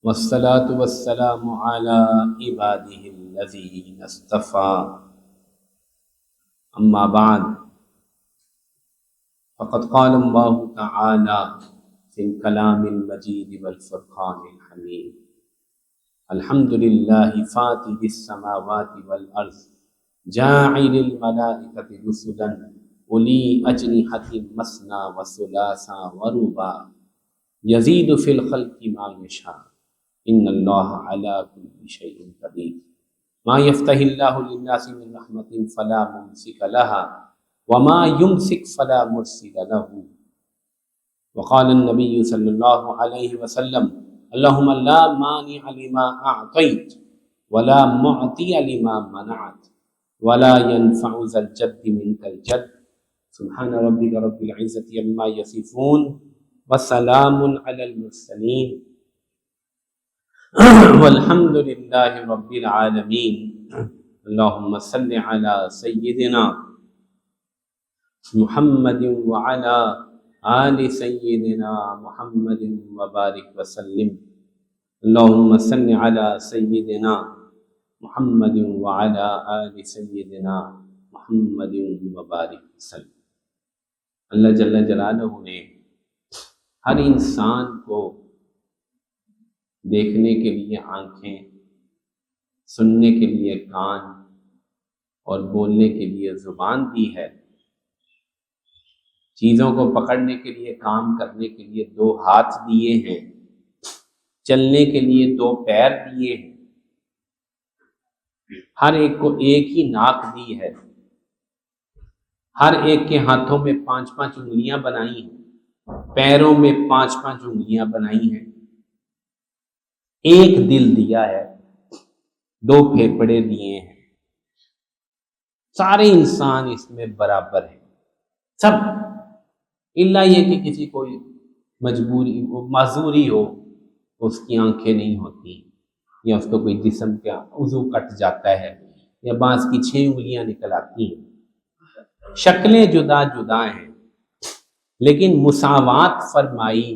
والصلاة والسلام على عباده الذين اصطفى أما بعد فقد قال الله تعالى في الكلام المجيد والفرقان الحميد الحمد لله فاطر السماوات والأرض جاعل الملائكة رسلا أولي أجنحة مثنى وثلاث ورباع يزيد في الخلق ما يشاء ان اللہ علی کل شیء قدیر ما یفتح اللہ للناس من رحمت فلا ممسک لها وما یمسک فلا مرسل له وقال النبی صلی اللہ علیہ وسلم اللہم لا مانع لما اعطیت ولا معطی لما منعت ولا ينفع ذا الجد منك الجد سبحان ربک رب العزة عما یصفون وسلام علی المرسلین والحمد للہ رب العالمین اللہم صل علی سیدنا محمد وعلی آل سیدنا محمد وبارک وسلم اللہم صل علی سیدنا محمد وعلی آل سیدنا محمد وبارک وسلم۔ اللہ جل جلالہ نے ہر انسان کو دیکھنے کے لیے آنکھیں، سننے کے لیے کان اور بولنے کے لیے زبان دی ہے، چیزوں کو پکڑنے کے لیے، کام کرنے کے لیے 2 ہاتھ دیے ہیں، چلنے کے لیے 2 پیر دیے ہیں، ہر ایک کو ایک ہی ناک دی ہے، ہر ایک کے ہاتھوں میں 5-5 انگلیاں بنائی ہیں، پیروں میں 5-5 انگلیاں بنائی ہیں، ایک دل دیا ہے، 2 پھیپھڑے دیے ہیں، سارے انسان اس میں برابر ہیں، سب الا یہ کہ کسی کو مجبوری معذوری ہو، اس کی آنکھیں نہیں ہوتی، یا اس کو کوئی جسم کا عضو کٹ جاتا ہے، یا بعض کی 6 انگلیاں نکل آتی ہیں، شکلیں جدا جدا ہیں، لیکن مساوات فرمائی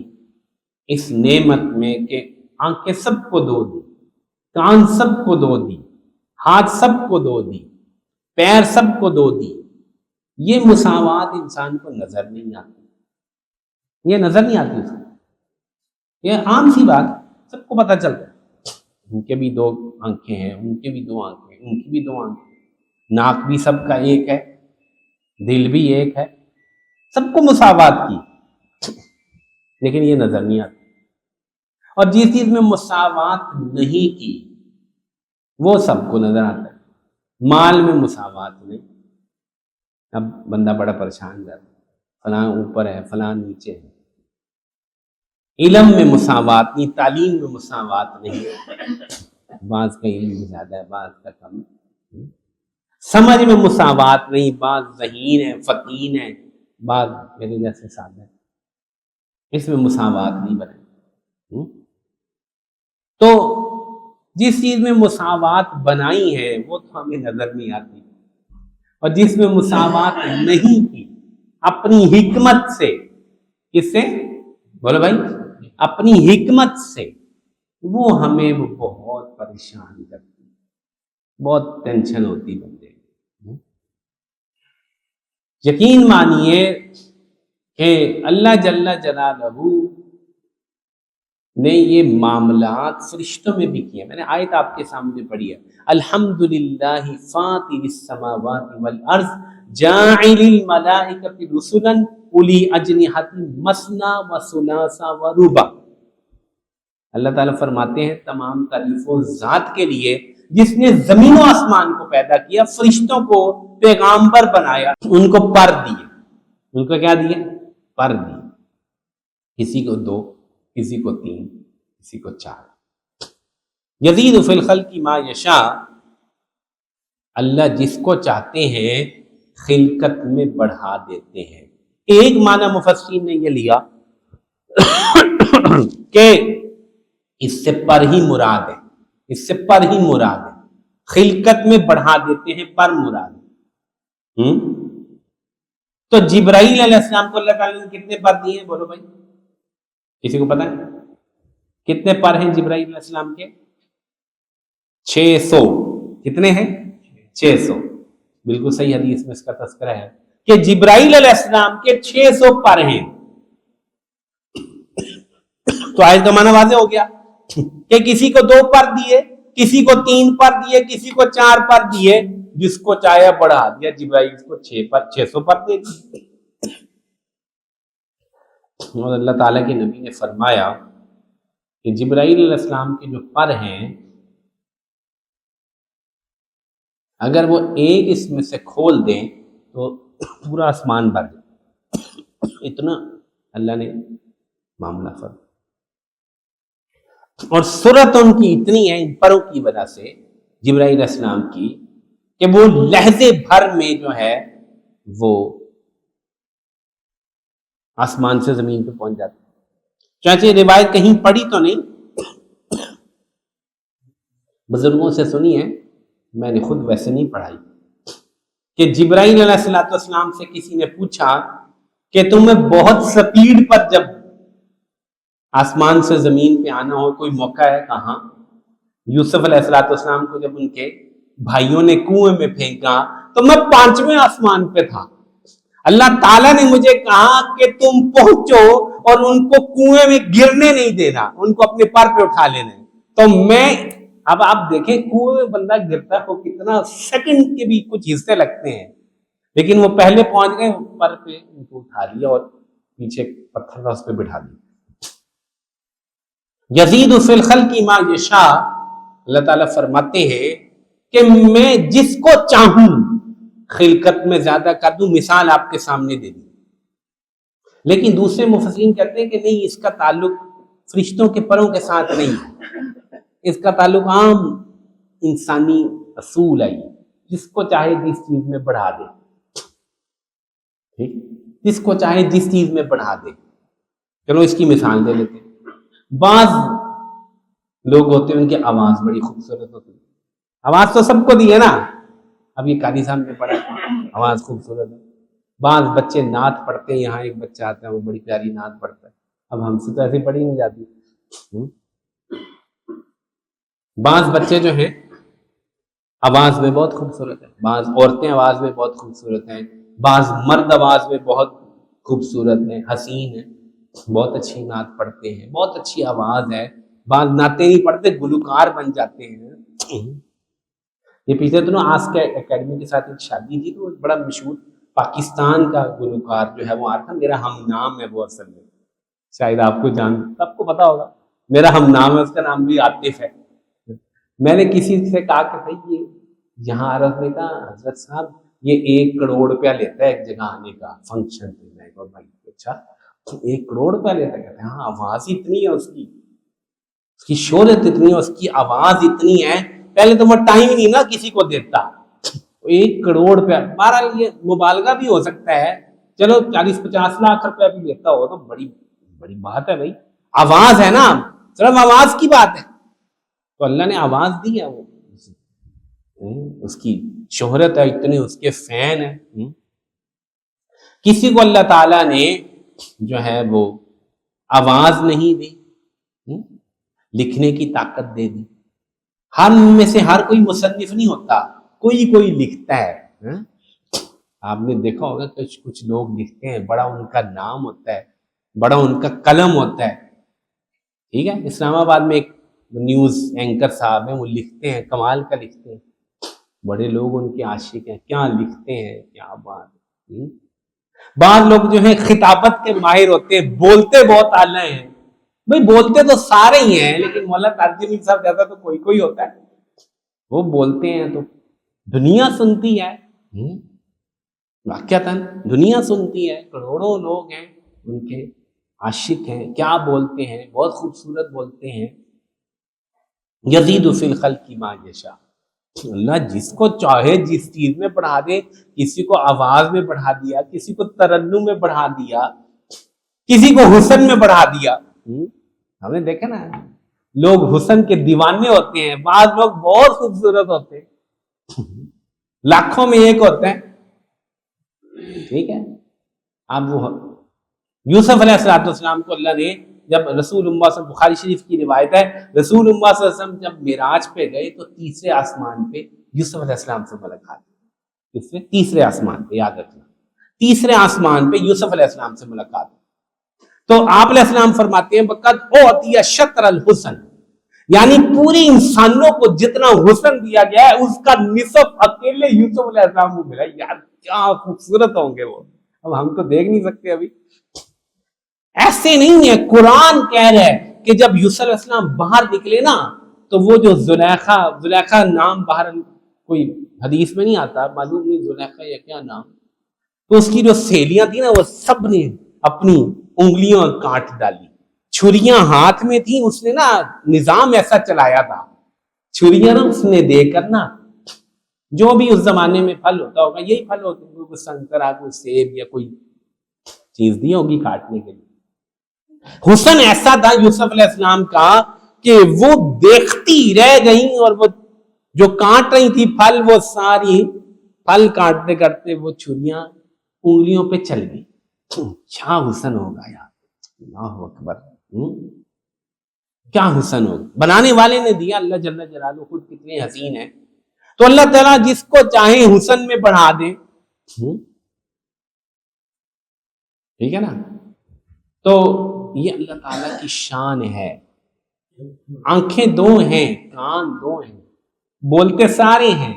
اس نعمت میں کہ آنکھیں سب کو 2 دی، کان سب کو 2 دی، ہاتھ سب کو 2 دی، پیر سب کو 2 دی۔ یہ مساوات انسان کو نظر نہیں آتی، یہ نظر نہیں آتی اس کو، یہ عام سی بات، سب کو پتہ چلتا ہے ان کے بھی 2 آنکھیں ہیں، ان کے بھی 2 آنکھیں، ان کی بھی 2 آنکھیں، ناک بھی سب کا ایک ہے، دل بھی ایک ہے، سب کو مساوات کی، لیکن یہ نظر نہیں آتی۔ اور جس چیز میں مساوات نہیں کی وہ سب کو نظر آتا ہے۔ مال میں مساوات نہیں، اب بندہ بڑا پریشان جاتا ہے، فلاں اوپر ہے فلاں نیچے ہے۔ علم میں مساوات نہیں، تعلیم میں مساوات نہیں، بعض کا علم زیادہ ہے بعض کا کم، سمجھ میں مساوات نہیں، بعض ذہین ہے فطین ہے، بعض میرے جیسے سادہ ہے، اس میں مساوات نہیں بنے۔ تو جس چیز میں مساوات بنائی ہے وہ تو ہمیں نظر نہیں آتی، اور جس میں مساوات نہیں کی اپنی حکمت سے، کس سے بولو بھائی، اپنی حکمت سے، وہ ہمیں بہت پریشان کرتی، بہت ٹینشن ہوتی بندے۔ یقین مانیے کہ اللہ جل جلالہ نے یہ معاملات فرشتوں میں بھی کیے۔ میں نے آیت آپ کے سامنے پڑھی ہے، الحمدللہ فاطر السماوات والارض جاعل الملائکۃ رسلا اولی اجنحۃ مثنی وثلاث ورباع۔ اللہ تعالیٰ فرماتے ہیں تمام تعریف و ذات کے لیے جس نے زمین و آسمان کو پیدا کیا، فرشتوں کو پیغامبر بنایا، ان کو پر دیے، ان کو کیا دیے؟ پر دیے، کسی کو 2، کسی کو 3، کسی کو 4۔ یزید فی الخلق ما یشاء، اللہ جس کو چاہتے ہیں خلقت میں بڑھا دیتے ہیں۔ ایک معنی مفسرین نے یہ لیا کہ اس سے پر ہی مراد ہے، اس سے پر ہی مراد ہے، خلقت میں بڑھا دیتے ہیں، پر مراد ہے۔ تو جبرائیل علیہ السلام کو اللہ تعالیٰ نے کتنے پر دیے ہیں بولو بھائی، کسی کو پتہ ہے؟ کتنے پر ہیں جبرائیل علیہ السلام کے؟ 600. کتنے ہیں؟ 600. بالکل صحیح حدیث میں اس کا تذکرہ ہے کہ جبرائیل علیہ السلام کے 600 پر ہیں. تو آیت کا معنی واضح ہو گیا کہ کسی کو 2 پر دیے، کسی کو 3 پر دیے، کسی کو 4 پر دیے، جس کو چاہے بڑھا دیا. جبرائیل کو 600 پر دے دی. اور اللہ تعالیٰ کے نبی نے فرمایا کہ جبرائیل علیہ السلام کے جو پر ہیں، اگر وہ ایک اس میں سے کھول دیں تو پورا آسمان بھر جائے. اتنا اللہ نے معاملہ فرمایا. اور سرعت ان کی اتنی ہے ان پروں کی وجہ سے جبرائیل علیہ السلام کی کہ وہ لحظے بھر میں جو ہے وہ آسمان سے زمین پہ پہنچ جاتے. چاہے روایت کہیں پڑھی تو نہیں، بزرگوں سے سنی ہے، میں نے خود ویسے نہیں پڑھائی، کہ جبرائیل علیہ السلام سے کسی نے پوچھا کہ تمہیں بہت سپیڈ پر جب آسمان سے زمین پہ آنا ہو کوئی موقع ہے؟ کہاں؟ یوسف علیہ السلام کو جب ان کے بھائیوں نے کنویں میں پھینکا تو میں 5ویں آسمان پہ تھا. اللہ تعالیٰ نے مجھے کہا کہ تم پہنچو اور ان کو کنویں میں گرنے نہیں دینا، ان کو اپنے پر پہ اٹھا لینا. تو میں اب آپ دیکھیں کنویں میں بندہ گرتا ہے کتنا سیکنڈ کے بھی کچھ حصے لگتے ہیں، لیکن وہ پہلے پہنچ گئے پر پہ، ان کو اٹھا لیا اور پیچھے پتھر کا اس پہ بٹھا دیا. یزید فی الخلق ما یشاء، اللہ تعالیٰ فرماتے ہیں کہ میں جس کو چاہوں خلقت میں زیادہ کر دوں. مثال آپ کے سامنے دے دی. لیکن دوسرے مفسرین کہتے ہیں کہ نہیں، اس کا تعلق فرشتوں کے پروں کے ساتھ نہیں، اس کا تعلق عام انسانی اصول ہے. جس کو چاہے جس چیز میں بڑھا دے، ٹھیک، جس کو چاہے جس چیز میں بڑھا دے. چلو اس کی مثال دے لیتے ہیں. بعض لوگ ہوتے ہیں ان کی آواز بڑی خوبصورت ہوتی ہے. آواز تو سب کو دی ہے نا، اب یہ قاضی صاحب نے پڑھا آواز خوبصورت ہے. بعض بچے نعت پڑھتے ہیں، یہاں ایک بچہ آتا ہے وہ بڑی پیاری نعت پڑھتا ہے، اب ہم سے تو ایسی پڑھی نہیں جاتی. بعض بچے جو ہیں آواز میں بہت خوبصورت ہے، بعض عورتیں آواز میں بہت خوبصورت ہیں، بعض مرد آواز میں بہت خوبصورت ہیں، حسین ہیں، بہت اچھی نعت پڑھتے ہیں، بہت اچھی آواز ہے. بعض نعتیں نہیں پڑھتے گلوکار بن جاتے ہیں. یہ پیچھے تو نا آسک اکیڈمی کے ساتھ ایک شادی تھی، تو بڑا مشہور پاکستان کا گلوکار جو ہے وہ آ رہا تھا. میرا ہم نام ہے وہ، اصل میں شاید آپ کو سب کو پتا ہوگا، میرا ہم نام ہے، اس کا نام بھی عاطف ہے. میں نے کسی سے کہا کہ بھائی یہ یہاں عرض نے کہا حضرت صاحب یہ 1 کروڑ روپیہ لیتا ہے ایک جگہ آنے کا فنکشن پہ. میں کہا بھائی اچھا 1 کروڑ روپیہ لیتا ہے؟ کہتے ہیں ہاں، آواز اتنی ہے اس کی شہرت اتنی ہے، اس کی آواز اتنی ہے. پہلے تو وہ ٹائم ہی نہیں نا کسی کو دیتا. 1 کروڑ روپیہ، بہرحال یہ مبالغہ بھی ہو سکتا ہے، چلو 40-50 لاکھ روپیہ بھی لیتا ہو تو بڑی بڑی بات ہے. بھائی آواز ہے نا، صرف آواز کی بات ہے، تو اللہ نے آواز دی ہے، وہ اس کی شہرت ہے اتنی، اس کے فین ہے. کسی کو اللہ تعالیٰ نے جو ہے وہ آواز نہیں دی، لکھنے کی طاقت دے دی. ہر میں سے ہر کوئی مصنف نہیں ہوتا، کوئی لکھتا ہے. آپ نے دیکھا ہوگا کہ کچھ لوگ لکھتے ہیں، بڑا ان کا نام ہوتا ہے، بڑا ان کا قلم ہوتا ہے. ٹھیک ہے، اسلام آباد میں ایک نیوز اینکر صاحب ہیں، وہ لکھتے ہیں، کمال کا لکھتے ہیں، بڑے لوگ ان کے عاشق ہیں، کیا لکھتے ہیں، کیا بات ہے. بعض لوگ جو ہیں خطابت کے ماہر ہوتے ہیں، بولتے بہت اعلی ہیں. بھائی بولتے تو سارے ہی ہیں، لیکن مولانا تاجر صاحب جیسا تو کوئی ہوتا ہے، وہ بولتے ہیں تو دنیا سنتی ہے. واقعتاً دنیا سنتی ہے، کروڑوں لوگ ہیں ان کے عاشق ہیں، کیا بولتے ہیں، بہت خوبصورت بولتے ہیں. یزید فی الخلق ما یشاء، اللہ جس کو چاہے جس چیز میں بڑھا دے. کسی کو آواز میں بڑھا دیا، کسی کو ترنم میں بڑھا دیا، کسی کو حسن میں بڑھا دیا. ہم نے دیکھا نا لوگ حسن کے دیوانے ہوتے ہیں، بعض لوگ بہت خوبصورت ہوتے ہیں، لاکھوں میں ایک ہوتے ہیں. ٹھیک ہے، اب وہ یوسف علیہ السلام کو اللہ نے جب رسول اللہ صلی اللہ علیہ وسلم، بخاری شریف کی روایت ہے، رسول اللہ صلی اللہ علیہ وسلم جب معراج پہ گئے تو تیسرے آسمان پہ یوسف علیہ السلام سے ملاقات ہوئی۔ تیسرے آسمان پہ، یاد رکھنا، تیسرے آسمان پہ یوسف علیہ السلام سے ملاقات ہوئی۔ تو آپ علیہ السلام فرماتے ہیں بقد اعطی شطر الحسن، یعنی پوری انسانوں کو جتنا حسن دیا گیا ہے اس کا نصف اکیلے یوسف علیہ السلام کو ملا۔ یار کیا خوبصورت ہوں گے وہ، اب ہم تو دیکھ نہیں سکتے ابھی۔ ایسے نہیں ہے، قرآن کہہ رہا ہے کہ جب یوسف علیہ السلام باہر نکلے نا تو وہ جو زلیخا نام باہر کوئی حدیث میں نہیں آتا، معلوم نہیں زلیخا یا کیا نام، تو اس کی جو سہیلیاں تھیں نا وہ سب نے اپنی انگلیاں کاٹ ڈالی، چھریاں ہاتھ میں تھیں، اس نے نا نظام ایسا چلایا تھا، چھریاں نا اس نے دے کر نا جو بھی اس زمانے میں پھل ہوتا ہوگا، یہی پھل ہوتے ہیں، کوئی سنترا، کوئی سیب یا کوئی چیز دی ہوگی کاٹنے کے لیے۔ حسن ایسا تھا یوسف علیہ السلام کا کہ وہ دیکھتی رہ گئیں، اور وہ جو کاٹ رہی تھی پھل، وہ ساری پھل کاٹتے کرتے وہ چھریاں انگلیوں پہ چل گئی۔ کیا حسن ہوگا یار، اللہ اکبر، کیا حسن ہوگا، بنانے والے نے دیا، اللہ جل جلالہ خود کتنے حسین ہیں۔ تو اللہ تعالیٰ جس کو چاہے حسن میں بڑھا دے، ٹھیک ہے نا، تو یہ اللہ تعالیٰ کی شان ہے۔ آنکھیں دو ہیں، کان دو ہیں، بولتے سارے ہیں،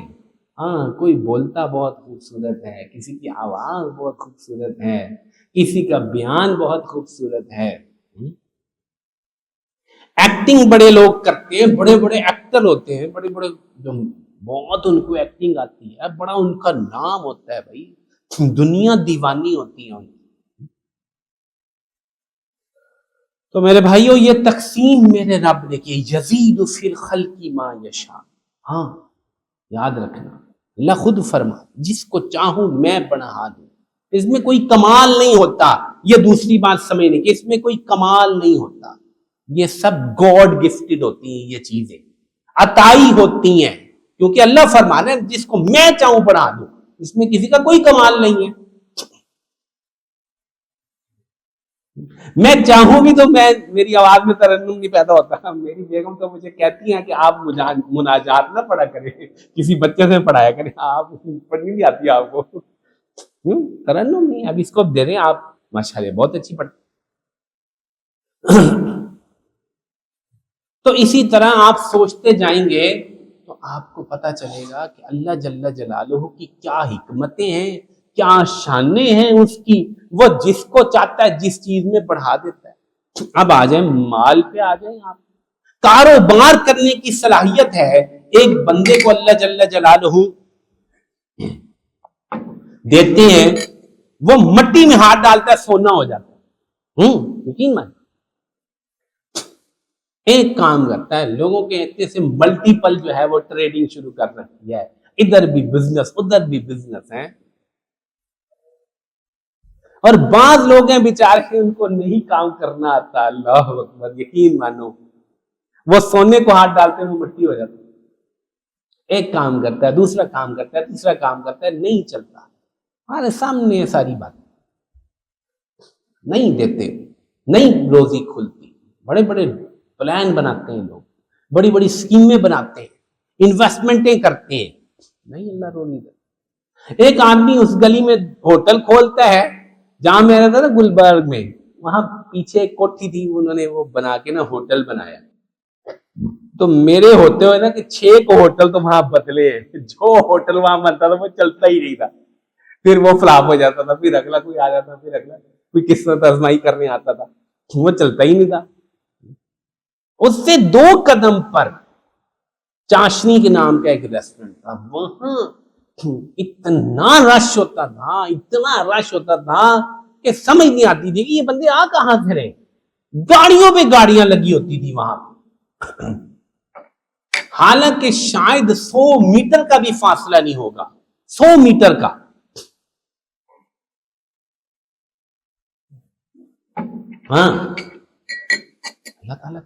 ہاں کوئی بولتا بہت خوبصورت ہے، کسی کی آواز بہت خوبصورت ہے، کسی کا بیان بہت خوبصورت ہے۔ ایکٹنگ بڑے لوگ کرتے ہیں، بڑے بڑے ایکٹر ہوتے ہیں، بڑے بڑے جو بہت ان کو ایکٹنگ آتی ہے، بڑا ان کا نام ہوتا ہے بھائی، دنیا دیوانی ہوتی ہے ان کی۔ تو میرے بھائیو یہ تقسیم میرے رب نے کی، یزید فی الخلق ما یشاء، ہاں یاد رکھنا، اللہ خود فرما جس کو چاہوں میں بڑھا دوں، اس میں کوئی کمال نہیں ہوتا، یہ دوسری بات سمجھنے کی، اس میں کوئی کمال نہیں ہوتا، یہ سب گاڈ گفٹڈ ہوتی ہیں، یہ چیزیں عطائی ہوتی ہیں، کیونکہ اللہ فرما رہے ہیں جس کو میں چاہوں بڑھا دوں، اس میں کسی کا کوئی کمال نہیں ہے۔ میں چاہوں بھی تو میری آواز میں ترنم نہیں پیدا ہوتا، میری بیگم تو مجھے کہتی ہیں کہ آپ مناجات نہ پڑھا کریں، کسی بچے سے پڑھایا کریں، آپ پڑھنی نہیں آتی آپ کو، ترنم نہیں، اب اس کو دے رہے ہیں آپ، ماشاءاللہ بہت اچھی پڑھتے۔ تو اسی طرح آپ سوچتے جائیں گے تو آپ کو پتہ چلے گا کہ اللہ جل جلالہ کی کیا حکمتیں ہیں، کیا شانیں ہیں اس کی، وہ جس کو چاہتا ہے جس چیز میں بڑھا دیتا ہے۔ اب آ جائیں مال پہ، آ جائیں آپ، کاروبار کرنے کی صلاحیت ہے ایک بندے کو، اللہ جل جلالہ دیتے ہیں، وہ مٹی میں ہاتھ ڈالتا ہے سونا ہو جاتا ہے، یقین مان، ایک کام کرتا ہے، لوگوں کے اتنے سے ملٹیپل جو ہے وہ ٹریڈنگ شروع کر رکھی ہے، ادھر بھی بزنس ادھر بھی بزنس ہے، اور بعض لوگ ہیں بیچارے ان کو نہیں کام کرنا آتا، اللہ اکبر، یقین مانو وہ سونے کو ہاتھ ڈالتے ہیں وہ مٹی ہو جاتی ہے، ایک کام کرتا ہے، دوسرا کام کرتا ہے، تیسرا کام کرتا ہے، نہیں چلتا، ہمارے سامنے ساری بات نہیں دیتے، نہیں روزی کھلتی، بڑے بڑے پلان بناتے ہیں لوگ، بڑی بڑی اسکیمیں بناتے ہیں، انویسٹمنٹیں کرتے ہیں، نہیں اللہ رو نہیں دیتا۔ ایک آدمی اس گلی میں ہوٹل کھولتا ہے جہاں میں رہتا تھا گلبرگ میں، وہاں پیچھے ایک کوٹھی تھی، انہوں نے وہ بنا کے نا ہوٹل بنایا، تو میرے ہوتے ہوئے نا کہ 6 کو ہوٹل تو وہاں بدلے، جو ہوٹل وہاں بنتا تھا وہ چلتا ہی نہیں تھا، پھر وہ فلاپ ہو جاتا تھا، پھر اگلا کوئی آ جاتا، پھر اگلا کوئی قسمت آزمائی کرنے آتا تھا، وہ چلتا ہی نہیں تھا۔ اس سے 2 قدم پر چاشنی کے نام کا ایک ریسٹورنٹ تھا، وہاں اتنا رش ہوتا تھا، اتنا رش ہوتا تھا کہ سمجھ نہیں آتی تھی کہ یہ بندے آ کہاں سے رہے، گاڑیوں پہ گاڑیاں لگی ہوتی تھی وہاں، حالانکہ شاید 100 میٹر کا بھی فاصلہ نہیں ہوگا، 100 میٹر کا۔ ہاں اللہ تعالیٰ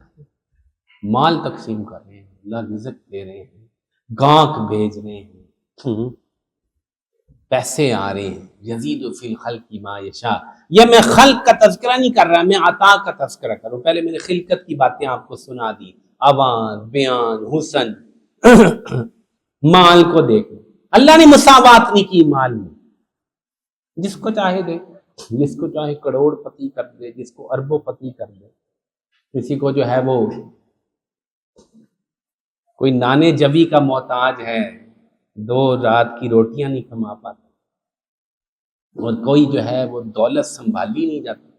مال تقسیم کر رہے ہیں، اللہ رزق دے رہے ہیں، گاہک بھیج رہے ہیں، پیسے آ رہے ہیں، یزید فی الخلق ما یشاء. یہ میں خلق کا تذکرہ نہیں کر رہا، میں عطا کا تذکرہ کر رہا ہوں. پہلے میں نے خلقت کی باتیں آپ کو سنا دی، آواز، بیان، حسن. مال کو دیکھو، اللہ نے مساوات نہیں کی مال میں، جس کو چاہے دے، جس کو چاہے کروڑ پتی کر دے، جس کو اربوں پتی کر دے. کسی کو جو ہے وہ کوئی نانے جبی کا محتاج ہے، 2 رات کی روٹیاں نہیں کما پاتا، اور کوئی جو ہے وہ دولت سنبھالی نہیں جاتی.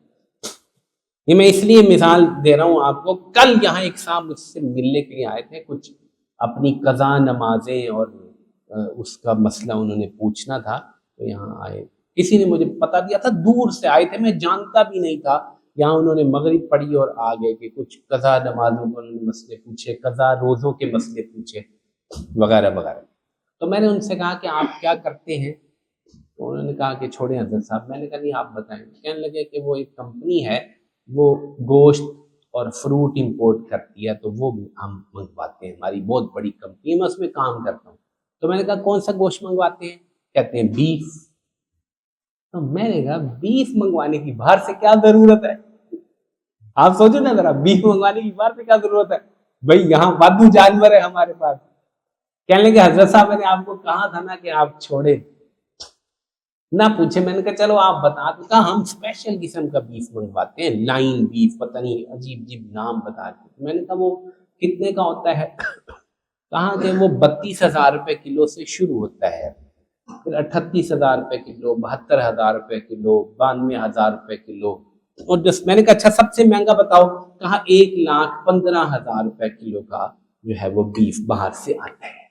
یہ میں اس لیے مثال دے رہا ہوں آپ کو. کل یہاں ایک صاحب مجھ سے ملنے کے لیے آئے تھے، کچھ اپنی قضا نمازیں اور اس کا مسئلہ انہوں نے پوچھنا تھا، تو یہاں آئے. کسی نے مجھے پتا دیا تھا، دور سے آئے تھے، میں جانتا بھی نہیں تھا. یہاں انہوں نے مغرب پڑھی اور آ گئے کہ کچھ قضا نمازوں کے انہوں نے مسئلے پوچھے، قضا روزوں کے مسئلے پوچھے، وغیرہ وغیرہ. تو میں نے ان سے کہا کہ آپ کیا کرتے ہیں؟ تو انہوں نے کہا کہ چھوڑیں حضرت صاحب. میں نے کہا نہیں آپ بتائیں. کہنے لگے کہ وہ ایک کمپنی ہے، وہ گوشت اور فروٹ امپورٹ کرتی ہے، تو وہ ہم منگواتے ہیں، ہماری بہت بڑی کمپنی ہے، میں اس میں کام کرتا ہوں. تو میں نے کہا کون سا گوشت منگواتے ہیں؟ کہتے ہیں بیف. تو میں نے کہا بیف منگوانے کی باہر سے کیا ضرورت ہے؟ آپ سوچو نا ذرا، بیف منگوانے کی باہر سے کیا ضرورت ہے؟ بھائی یہاں وادو جانور ہے ہمارے پاس. کہنے لگے حضرت صاحب میں نے آپ کو کہا تھا نا کہ آپ چھوڑے نہ پوچھے. میں نے کہا چلو آپ بتا دو. کہا ہم اسپیشل قسم کا بیف منگواتے ہیں، لائن بیف، پتہ نہیں عجیب عجیب نام بتا کے. میں نے کہا وہ کتنے کا ہوتا ہے؟ کہا کہ وہ 32,000 روپے کلو سے شروع ہوتا ہے، پھر 38,000 روپے کلو، 72,000 روپے کلو، 92,000 روپے کلو. اور میں نے کہا اچھا سب سے مہنگا بتاؤ. کہا 1,15,000 روپے کلو کا جو ہے وہ بیف باہر سے آتا ہے.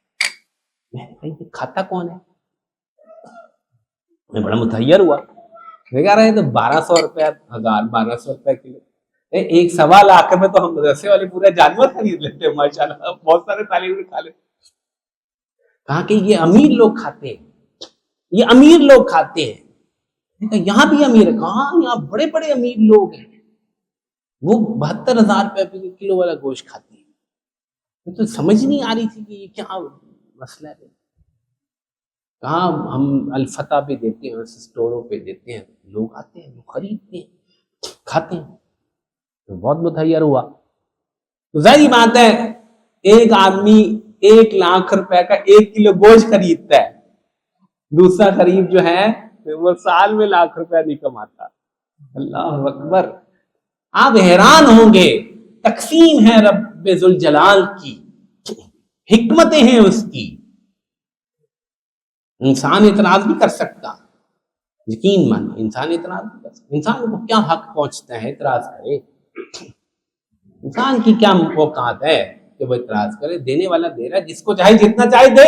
میں نے کہا یہ کھاتا کون ہے؟ میں بڑا متحیر ہوا. میں کہہ رہے ہیں تو 1,200 روپے 1,200 روپے کلو. ایک 1.25 لاکھ میں تو ہم مدرسے والے پورے جانور خرید لیتے ہیں ماشاءاللہ، بہت سارے طالب علم کھا لیتے. کہا کہ یہ امیر لوگ کھاتے ہیں، یہ امیر لوگ کھاتے ہیں. یہاں بھی امیر ہے. کہاں یہاں بڑے بڑے امیر لوگ ہیں، وہ 72,000 روپے کلو والا گوشت کھاتے ہیں. تو سمجھ نہیں آ رہی تھی کہ یہ کیا مسئلہ ہے. کہاں ہم الفتح پہ دیتے ہیں، اسٹوروں پہ دیتے ہیں، لوگ آتے ہیں، لوگ خریدتے ہیں، کھاتے ہیں. تو بہت متحیر ہوا. تو ظاہری بات ہے ایک آدمی 1,00,000 روپے کا 1 کلو گوشت خریدتا ہے، دوسرا غریب جو ہے وہ سال میں 1,00,000 روپے نہیں کماتا. اللہ اکبر. آپ حیران ہوں گے، تقسیم ہے رب ذوالجلال کی، حکمتیں ہیں اس کی. انسان اعتراض بھی کر سکتا، یقین مانیے انسان اعتراض بھی کر سکتا. انسان کو کیا حق پہنچتا ہے اعتراض کرے؟ انسان کی کیا اوقات ہے کہ وہ اعتراض کرے؟ دینے والا دے رہا ہے، جس کو چاہے جتنا چاہے دے.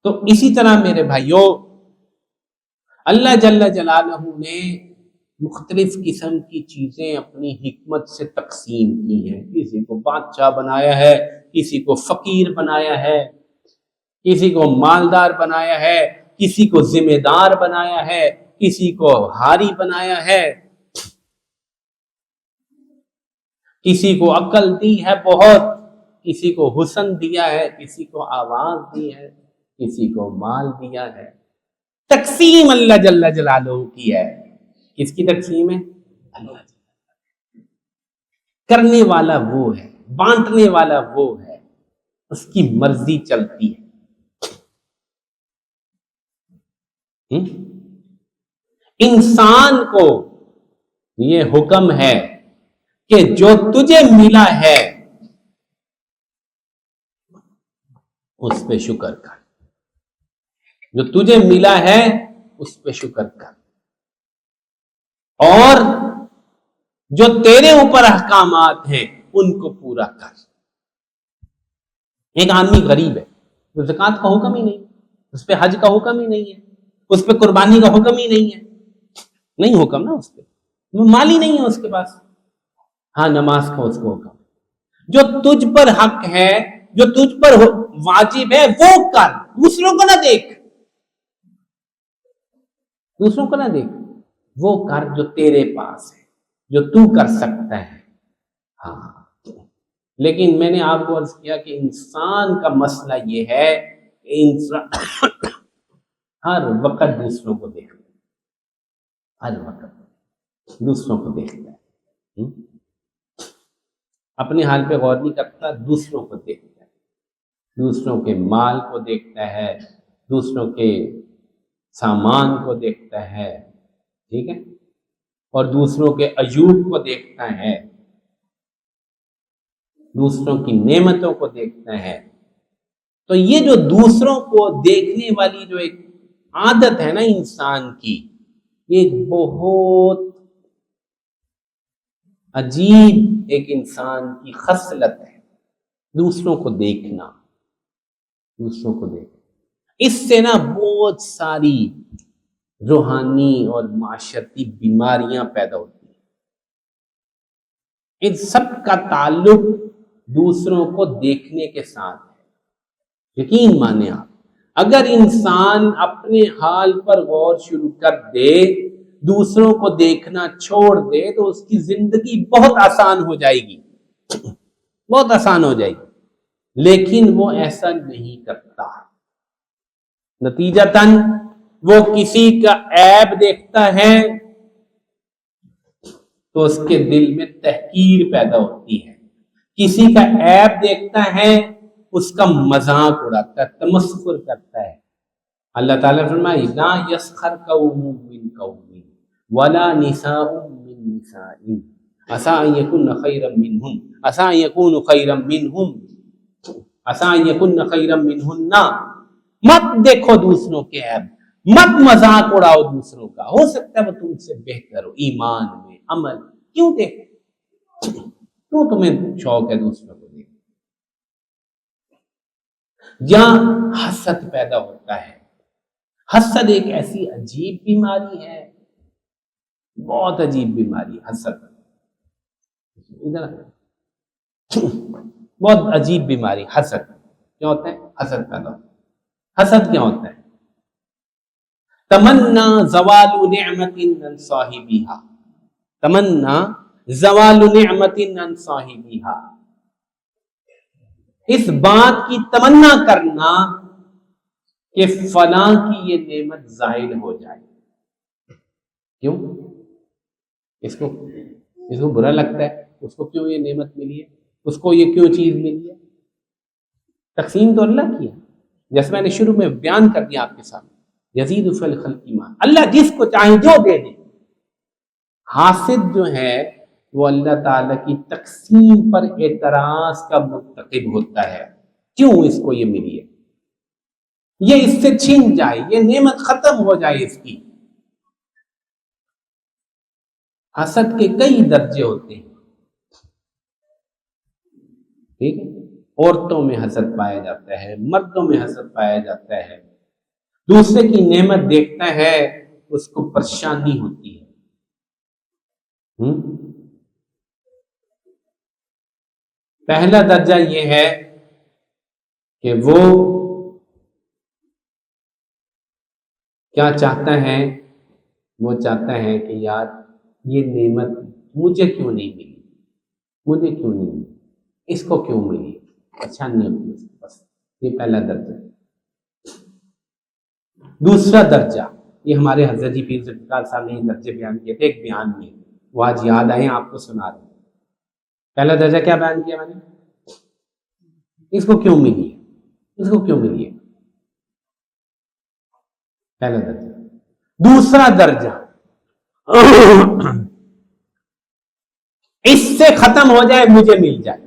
تو اسی طرح میرے بھائیوں، اللہ جل جلالہ نے مختلف قسم کی چیزیں اپنی حکمت سے تقسیم کی ہیں. کسی کو بادشاہ بنایا ہے، کسی کو فقیر بنایا ہے، کسی کو مالدار بنایا ہے، کسی کو ذمہ دار بنایا ہے، کسی کو ہاری بنایا ہے، کسی کو عقل دی ہے بہت، کسی کو حسن دیا ہے، کسی کو آواز دی ہے، کسی کو مال دیا ہے. تقسیم اللہ جل جلالہ کی ہے. کس کی تقسیم ہے؟ اللہ. کرنے والا وہ ہے، بانٹنے والا وہ ہے، اس کی مرضی چلتی ہے. انسان کو یہ حکم ہے کہ جو تجھے ملا ہے اس پہ شکر کر، جو تجھے ملا ہے اس پہ شکر کر، اور جو تیرے اوپر احکامات ہیں ان کو پورا کر. ایک آدمی غریب ہے، تو زکوٰۃ کا حکم ہی نہیں، اس پہ حج کا حکم ہی نہیں ہے، اس پہ قربانی کا حکم ہی نہیں ہے، نہیں حکم نا اس پہ، مال ہی نہیں ہے اس کے پاس. ہاں نماز کا اس کو حکم. جو تجھ پر حق ہے، جو تجھ پر واجب ہے وہ کر، دوسروں کو نہ دیکھ، دوسروں کو نہ دیکھ، وہ کر جو تیرے پاس ہے، جو تو کر سکتا ہے. ہاں لیکن میں نے آپ کو عرض کیا کہ انسان کا مسئلہ یہ ہے کہ انسان ہر وقت دوسروں کو دیکھتا ہے، ہر وقت دوسروں کو دیکھتا ہے، اپنے حال پہ غور نہیں کرتا، دوسروں کو دیکھتا ہے، دوسروں کے مال کو دیکھتا ہے، دوسروں کے سامان کو دیکھتا ہے، ٹھیک ہے، اور دوسروں کے عیوب کو دیکھتا ہے، دوسروں کی نعمتوں کو دیکھتا ہے۔ تو یہ جو دوسروں کو دیکھنے والی جو ایک عادت ہے نا انسان کی، یہ بہت عجیب ایک انسان کی خصلت ہے، دوسروں کو دیکھنا، دوسروں کو دیکھنا۔ اس سے نا بہت ساری روحانی اور معاشرتی بیماریاں پیدا ہوتی ہیں۔ ان سب کا تعلق دوسروں کو دیکھنے کے ساتھ ہے۔ یقین مانیں آپ، اگر انسان اپنے حال پر غور شروع کر دے، دوسروں کو دیکھنا چھوڑ دے، تو اس کی زندگی بہت آسان ہو جائے گی، بہت آسان ہو جائے گی، لیکن وہ ایسا نہیں کرتا۔ نتیجتاً وہ کسی کا عیب دیکھتا ہے تو اس کے دل میں تحقیر پیدا ہوتی ہے، کسی کا عیب دیکھتا ہے اس کا مذاق اڑاتا ہے، تمسخر کرتا ہے۔ اللہ تعالیٰ فرمائے لا یسخر قوم من قوم ولا نساء من نساء عسى ان يكن خيرا منهم عسى ان يكونوا خيرا منهم عسى ان يكن خيرا منهن۔ مت دیکھو دوسروں کے عیب، مت مذاق اڑاؤ دوسروں کا، ہو سکتا ہے وہ تم سے بہتر ہو ایمان میں، عمل، کیوں دیکھو، کیوں تمہیں شوق ہے دوسروں کو دیکھو؟ یا حسد پیدا ہوتا ہے۔ حسد ایک ایسی عجیب بیماری ہے، بہت عجیب بیماری حسد، بہت عجیب بیماری حسد۔ کیا ہوتا ہے؟ حسد پیدا ہوتا ہے۔ حسد کیا ہوتا ہے؟ تمنا زوال نعمت عن صاحبها، تمنا زوال نعمت عن صاحبها، اس بات کی تمنا کرنا کہ فلاں کی یہ نعمت زائل ہو جائے۔ کیوں؟ اس کو برا لگتا ہے، اس کو کیوں یہ نعمت ملی ہے، اس کو یہ کیوں چیز ملی ہے؟ تقسیم تو اللہ کی ہے، جیسے میں نے شروع میں بیان کر دیا آپ کے سامنے، یزید فی الخلق ما، اللہ جس کو چاہے جو دے دے۔ حاسد جو ہے وہ اللہ تعالیٰ کی تقسیم پر اعتراض کا مرتکب ہوتا ہے، کیوں اس کو یہ ملی ہے، یہ اس سے چھن جائے، یہ نعمت ختم ہو جائے اس کی۔ حسد کے کئی درجے ہوتے ہیں، ٹھیک ہے، عورتوں میں حسد پایا جاتا ہے، مردوں میں حسد پایا جاتا ہے، دوسرے کی نعمت دیکھتا ہے اس کو پریشانی ہوتی ہے۔ پہلا درجہ یہ ہے کہ وہ کیا چاہتا ہے، وہ چاہتا ہے کہ یار یہ نعمت مجھے کیوں نہیں ملی، مجھے کیوں نہیں ملی، اس کو کیوں ملی، اچھا نہیں ہوتی اس کو، بس یہ پہلا درجہ ہے۔ دوسرا درجہ، یہ ہمارے حضرت جی پیر ذوالفقار صاحب نے درجے بیان کیے تھے ایک بیان میں، وہ آج یاد آئے آپ کو سنا رہے ہیں۔ پہلا درجہ کیا بیان کیا میں نے؟ اس کو کیوں ملی ہے، اس کو کیوں ملی ہے، پہلا درجہ۔ دوسرا درجہ، اس سے ختم ہو جائے مجھے مل جائے۔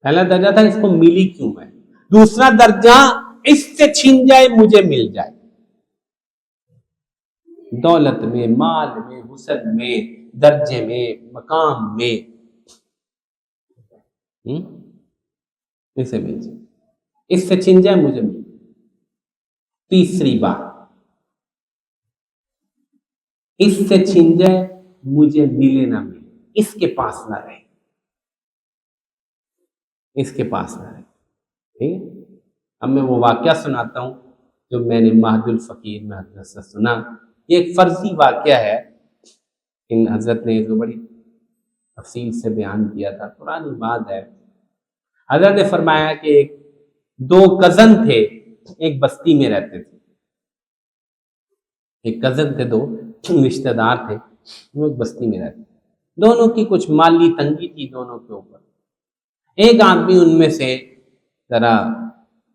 پہلا درجہ تھا اس کو ملی کیوں ہے، دوسرا درجہ اس سے چھن جائے مجھے مل جائے، دولت میں، مال میں، حسن میں، درجے میں، مقام میں، اسے مل جائے، اس سے چھن جائے مجھے مل جائے۔ تیسری بات، اس سے چھن جائے مجھے ملے نہ ملے، اس کے پاس نہ رہے، اس کے پاس نہ رہے، ٹھیک ہے۔ اب میں وہ واقعہ سناتا ہوں جو میں نے مہد الفقیر میں حضرت سے سنا۔ یہ ایک فرضی واقعہ ہے، ان حضرت نے اس کو بڑی تفصیل سے بیان کیا تھا، پرانی بات ہے۔ حضرت نے فرمایا کہ دو کزن تھے، ایک بستی میں رہتے تھے، ایک کزن تھے، دو رشتہ دار تھے، وہ ایک بستی میں رہتے، دونوں کی کچھ مالی تنگی تھی دونوں کے اوپر۔ ایک آدمی ان میں سے ذرا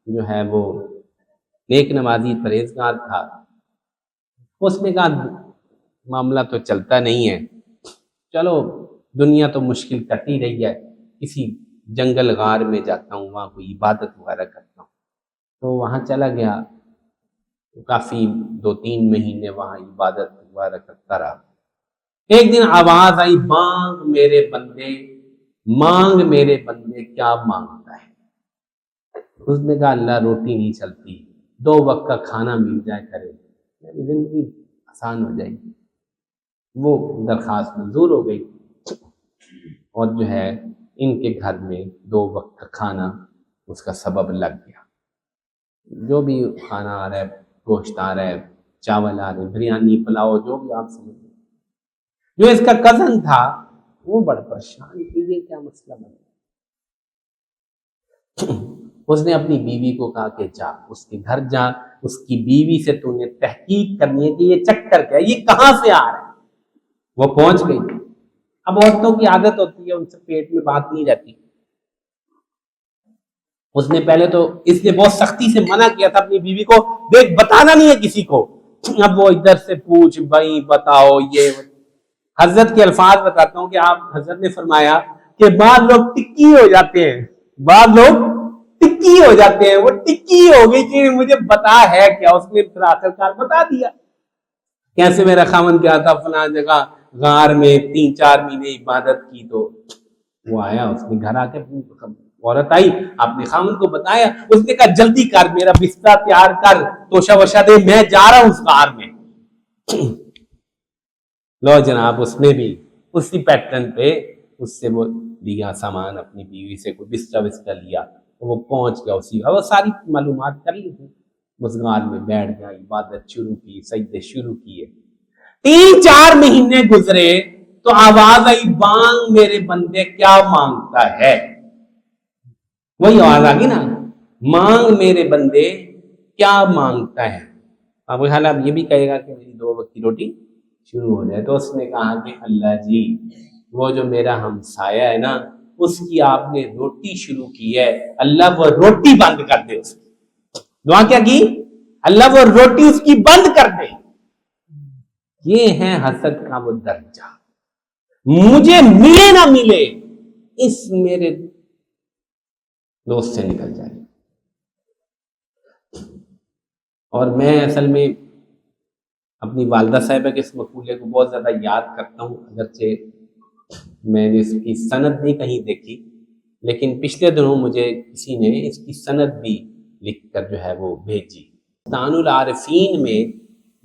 جو ہے وہ نیک نمازی پرہیزگار تھا، اس نے کہا معاملہ تو چلتا نہیں ہے، چلو دنیا تو مشکل کٹ ہی رہی ہے، کسی جنگل غار میں جاتا ہوں، وہاں کوئی عبادت وغیرہ کرتا ہوں۔ تو وہاں چلا گیا، کافی 2-3 مہینے وہاں عبادت وغیرہ کرتا رہا۔ ایک دن آواز آئی، مانگ میرے بندے، مانگ میرے بندے، کیا مانگتا ہے؟ اس نے کہا اللہ روٹی نہیں چلتی، 2 وقت کا کھانا مل جائے کرے، میری زندگی آسان ہو جائے گی۔ وہ درخواست منظور ہو گئی، اور جو ہے ان کے گھر میں 2 وقت کا کھانا اس کا سبب لگ گیا۔ جو بھی کھانا آ رہا ہے، گوشت آ رہا ہے، چاول آ رہے ہیں، بریانی، پلاؤ، جو بھی آپ سمجھ لیں۔ جو اس کا کزن تھا وہ بڑا پریشان کہ یہ کیا مسئلہ بن گیا۔ اس نے اپنی بیوی کو کہا کہ جا اس کے گھر جا، اس کی بیوی سے تو نے تحقیق کرنی ہے کہ یہ چکر کیا ہے، یہ کہاں سے آ رہا ہے۔ وہ پہنچ گئی۔ اب عورتوں کی عادت ہوتی ہے، ان سے پیٹ میں بات نہیں رہتی۔ اس نے پہلے تو اس نے بہت سختی سے منع کیا تھا اپنی بیوی کو، دیکھ بتانا نہیں ہے کسی کو۔ اب وہ ادھر سے پوچھ، بھائی بتاؤ یہ۔ حضرت کے الفاظ بتاتا ہوں کہ آپ حضرت نے فرمایا کہ بعض لوگ ٹکی ہو جاتے ہیں، بعض لوگ ٹکی ہو جاتے ہیں، وہ ٹکی ہو گئی کہ مجھے بتا ہے کیا۔ اس نے پھر آخرکار بتا دیا، کیسے میرا خامن کیا تھا فلاں جگہ غار میں 3-4 مہینے عبادت کی۔ تو وہ آیا، اس نے گھر آ کے عورت آئی، اپنے خامن کو بتایا، اس نے کہا جلدی کر، میرا بستر تیار کر، توشہ وشہ دے، میں جا رہا ہوں اس غار میں۔ لو جناب، اس نے بھی اسی پیٹرن پہ اس سے وہ لیا سامان، اپنی بیوی سے کوئی بستر لیا، وہ پہنچ گیا اسی، وہ ساری معلومات کر لی تھی، اس غار میں بیٹھ گیا، عبادت شروع کی، سجدے شروع کیے۔ 3-4 مہینے گزرے تو آواز آئی، مانگ میرے بندے، کیا مانگتا ہے۔ وہی آواز آ گئی نا، مانگ میرے بندے کیا مانگتا ہے۔ اب خیال آپ یہ بھی کہے گا کہ میری 2 وقت کی روٹی شروع ہو جائے۔ تو اس نے کہا کہ اللہ جی، وہ جو میرا ہمسایہ ہے نا، اس کی آپ نے روٹی شروع کی ہے، اللہ وہ روٹی بند کر دے۔ اس کی دعا کیا کی؟ اللہ وہ روٹی اس کی بند کر دے۔ یہ ہے حسد کا وہ درجہ، مجھے ملے نہ ملے، اس میرے دوست سے نکل جائے۔ اور میں اصل میں اپنی والدہ صاحبہ کے اس مقولے کو بہت زیادہ یاد کرتا ہوں، اگرچہ میں نے اس کی سند نہیں کہیں دیکھی، لیکن پچھلے دنوں مجھے کسی نے اس کی سند بھی لکھ کر جو ہے وہ بھیجی۔ سلطان العارفین میں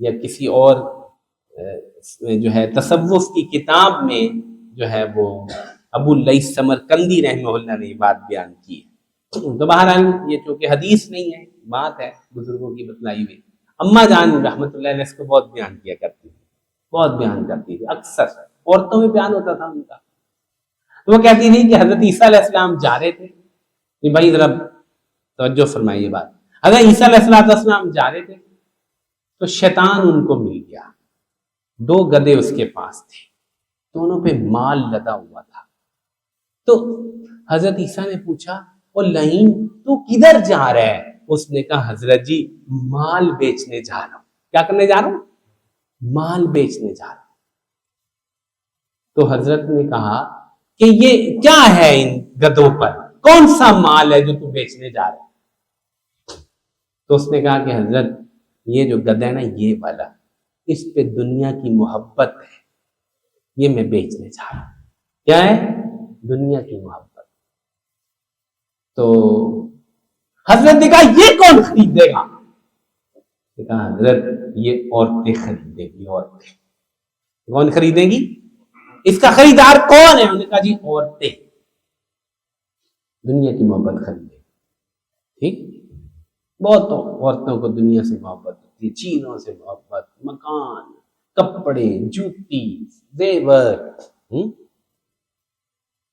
یا کسی اور جو ہے تصوف کی کتاب میں جو ہے وہ ابو اللیث سمرقندی رحمہ اللہ نے یہ بات بیان کی ہے۔ تو بہرحال یہ چونکہ حدیث نہیں ہے، بات ہے بزرگوں کی بتلائی ہوئی۔ اماں جان رحمۃ اللہ علیہ اس کو بہت بیان کیا کرتی تھی، بہت بیان کرتی تھی، اکثر عورتوں میں بیان ہوتا تھا ان کا۔ تو وہ کہتی تھی کہ حضرت عیسیٰ علیہ السلام جا رہے تھے، کہ بھائی ذرا توجہ فرمائیے بات، حضرت عیسیٰ علیہ السلام جا رہے تھے تو شیطان ان کو مل گیا، 2 گدھے اس کے پاس تھے، دونوں پہ مال لدا ہوا تھا۔ تو حضرت عیسیٰ نے پوچھا، اور لعین تو کدھر جا رہا ہے؟ اس نے کہا حضرت جی مال بیچنے جا رہا ہوں۔ کیا کرنے جا رہا ہوں؟ مال بیچنے جا رہا ہوں۔ تو حضرت نے کہا کہ یہ کیا ہے ان گدھوں پر، کون سا مال ہے جو تو بیچنے جا رہا ہے؟ تو اس نے کہا کہ حضرت یہ جو گدھا ہے نا، یہ والا، اس پہ دنیا کی محبت ہے، یہ میں بیچنے جا رہا ہوں۔ کیا ہے؟ دنیا کی محبت۔ تو حضرت نے کہا یہ کون خریدے گا؟ کہا حضرت یہ عورتیں خریدیں گی، عورتیں۔ کون خریدیں گی؟ اس کا خریدار کون ہے؟ انہوں نے کہا جی عورتیں، دنیا کی محبت خریدیں۔ ٹھیک، بہت عورتوں کو دنیا سے محبت ہوتی ہے، چیزوں سے محبت، مکان، کپڑے، جوتی، زیور۔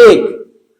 1,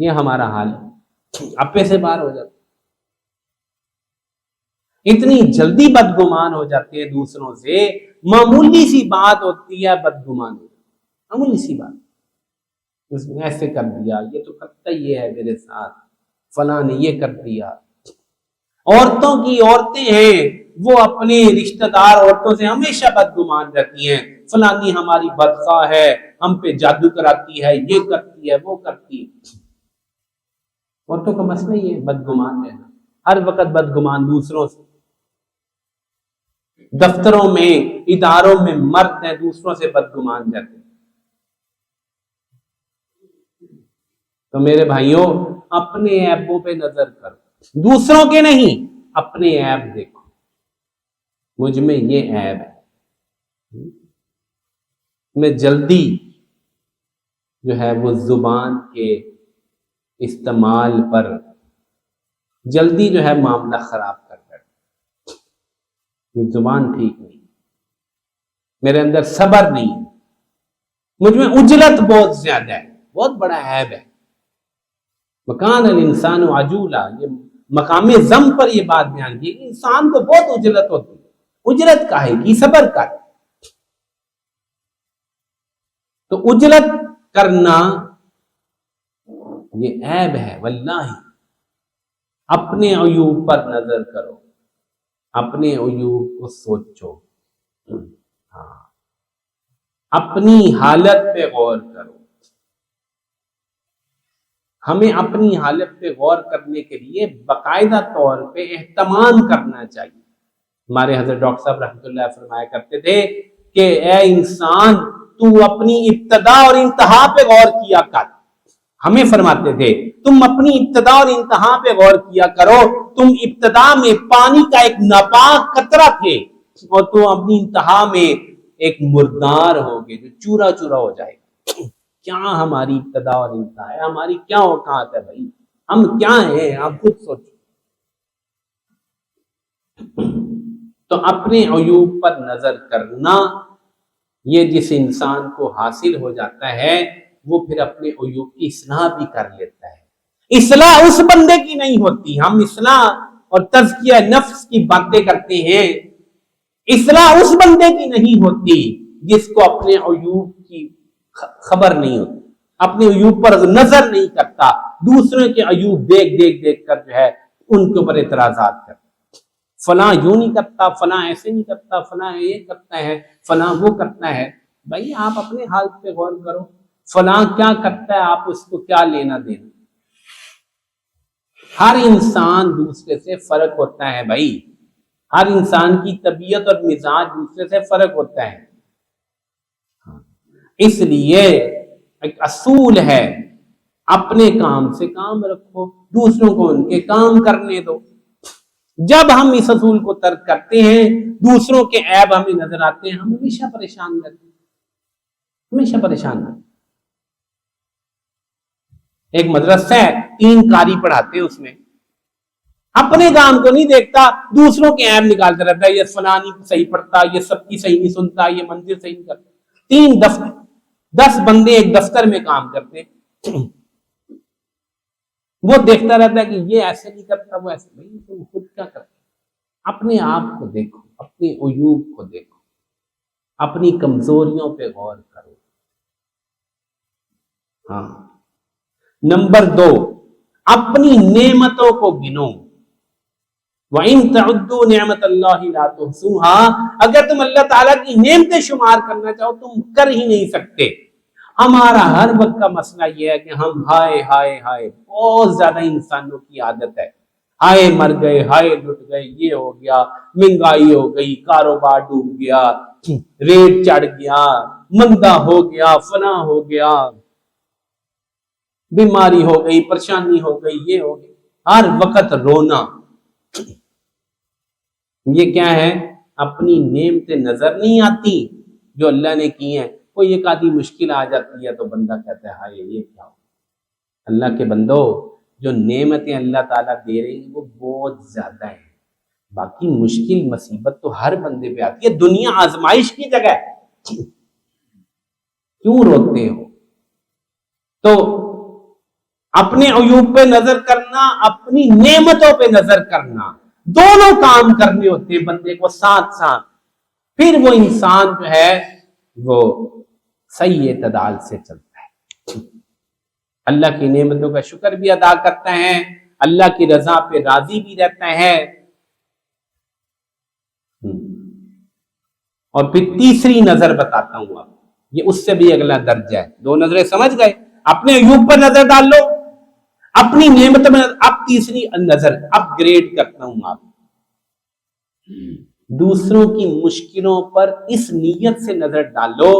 یہ ہمارا حال ہے، اپنے سے باہر ہو جاتے، اتنی جلدی بدگمان ہو جاتے ہیں دوسروں سے، معمولی سی بات ہوتی ہے بدگمان ہو جاتی، معمولی سی بات، اس نے ایسے کر دیا، یہ تو کرتا ہی ہے میرے ساتھ، فلاں نے یہ کر دیا۔ عورتیں ہیں وہ اپنے رشتہ دار عورتوں سے ہمیشہ بدگمان رہتی ہیں، فلانی ہماری بدخواہ ہے، ہم پہ جادو کراتی ہے، یہ کرتی ہے وہ کرتی ہے۔ عورتوں کا مسئلہ یہ ہے بدگمان رہنا، ہر وقت بدگمان دوسروں سے، دفتروں میں اداروں میں مرد ہیں دوسروں سے بدگمان رہتے ہیں۔ تو میرے بھائیوں اپنے عیبوں پہ نظر کرو، دوسروں کے نہیں، اپنے عیب دیکھو، مجھ میں یہ عیب ہے، میں جلدی جو ہے وہ زبان کے استعمال پر جلدی جو ہے معاملہ خراب کر بیٹھتا، زبان ٹھیک نہیں، میرے اندر صبر نہیں، مجھ میں عجلت بہت زیادہ ہے، بہت بڑا عیب ہے۔ وَكَانَ الْإِنسَانُ عَجُولًا، یہ مقام ذم پر یہ بات بیان کی کہ انسان کو بہت عجلت ہوتی ہے، عجلت کاہے کی، صبر کا، تو عجلت کرنا یہ عیب ہے۔ واللہ اپنے عیوب پر نظر کرو، اپنے عیوب کو سوچو، ہاں اپنی حالت پہ غور کرو، ہمیں اپنی حالت پہ غور کرنے کے لیے باقاعدہ طور پہ اہتمام کرنا چاہیے۔ ہمارے حضرت ڈاکٹر صاحب رحمۃ اللہ فرمایا کرتے تھے کہ اے انسان تو اپنی ابتدا اور انتہا پہ غور کیا کر، ہمیں فرماتے تھے تم اپنی ابتدا اور انتہا پہ غور کیا کرو، تم ابتدا میں پانی کا ایک ناپاک قطرہ تھے اور تم اپنی انتہا میں ایک مردار ہوگے جو چورا چورا ہو جائے گا۔ کیا ہماری ابتدا اور انتہا ہے، ہماری کیا اوقات ہے بھائی، ہم کیا ہیں، آپ خود سوچو۔ تو اپنے عیوب پر نظر کرنا، یہ جس انسان کو حاصل ہو جاتا ہے وہ پھر اپنے عیوب کی اصلاح بھی کر لیتا ہے۔ اصلاح اس بندے کی نہیں ہوتی، ہم اصلاح اور تزکیہ نفس کی باتیں کرتے ہیں، اصلاح اس بندے کی نہیں ہوتی جس کو اپنے عیوب کی خبر نہیں ہوتی، اپنے عیوب پر نظر نہیں کرتا، دوسروں کے عیوب دیکھ کر جو ہے ان کے اوپر اعتراضات کرتا، فلاں یوں نہیں کرتا، فلاں ایسے نہیں کرتا، فلاں یہ کرتا ہے، فلاں وہ کرتا ہے۔ بھائی آپ اپنے حال پہ غور کرو، فلاں کیا کرتا ہے آپ اس کو کیا لینا دینا؟ ہر انسان دوسرے سے فرق ہوتا ہے بھائی، ہر انسان کی طبیعت اور مزاج دوسرے سے فرق ہوتا ہے، اس لیے ایک اصول ہے اپنے کام سے کام رکھو، دوسروں کو ان کے کام کرنے دو۔ جب ہم اس اصول کو ترک کرتے ہیں، دوسروں کے عیب ہمیں نظر آتے ہیں، ہم ہمیشہ پریشان رہتے ہیں، ہمیشہ پریشان رہتے ہیں۔ ایک مدرسہ ہے، 3 قاری پڑھاتے ہیں، اس میں اپنے کام کو نہیں دیکھتا، دوسروں کے عیب نکالتا رہتا ہے، یہ فلاں نہیں صحیح پڑھتا، یہ سب کی صحیح نہیں سنتا، یہ منزل صحیح نہیں کرتا۔ 10 بندے ایک دفتر میں کام کرتے ہیں، وہ دیکھتا رہتا ہے کہ یہ ایسے نہیں کرتا، وہ ایسے نہیں، تم خود کیا کرتے؟ اپنے آپ کو دیکھو، اپنے عیوب کو دیکھو، اپنی کمزوریوں پہ غور کرو۔ ہاں نمبر 2، اپنی نعمتوں کو گنو۔ وَإِن تَعُدُّوا نِعْمَتَ اللَّهِ لَا تُحْصُوهَا، اگر تم اللہ تعالیٰ کی نعمتیں شمار کرنا چاہو تم کر ہی نہیں سکتے۔ ہمارا ہر وقت کا مسئلہ یہ ہے کہ ہم ہائے ہائے ہائے، بہت زیادہ انسانوں کی عادت ہے، ہائے مر گئے، ہائے لٹ گئے، یہ ہو گیا، مہنگائی ہو گئی، کاروبار ڈوب گیا، ریٹ چڑھ گیا، مندہ ہو گیا، فنا ہو گیا، بیماری ہو گئی، پریشانی ہو گئی، یہ ہو گئی، ہر وقت رونا۔ یہ کیا ہے؟ اپنی نعمتیں نظر نہیں آتی جو اللہ نے کی ہیں، کوئی ایک آدھی مشکل آ جاتی ہے تو بندہ کہتا ہے ہائے یہ کیا ہو۔ اللہ کے بندو، جو نعمتیں اللہ تعالیٰ دے رہے ہیں وہ بہت زیادہ ہیں، باقی مشکل مصیبت تو ہر بندے پہ آتی ہے، دنیا آزمائش کی جگہ ہے، کیوں روتے ہو؟ تو اپنے عیوب پہ نظر کرنا، اپنی نعمتوں پہ نظر کرنا، دونوں کام کرنے ہوتے ہیں بندے کو ساتھ ساتھ، پھر وہ انسان جو ہے وہ صحیح اعتدال سے چلتا ہے، اللہ کی نعمتوں کا شکر بھی ادا کرتا ہے، اللہ کی رضا پہ راضی بھی رہتا ہے۔ اور پھر تیسری نظر بتاتا ہوں آپ، یہ اس سے بھی اگلا درجہ ہے، دو نظریں سمجھ گئے، اپنے عیوب پر نظر ڈال لو، اپنی نعمت میں، اب تیسری نظر اپ گریڈ کرتا ہوں آپ، دوسروں کی مشکلوں پر اس نیت سے نظر ڈالو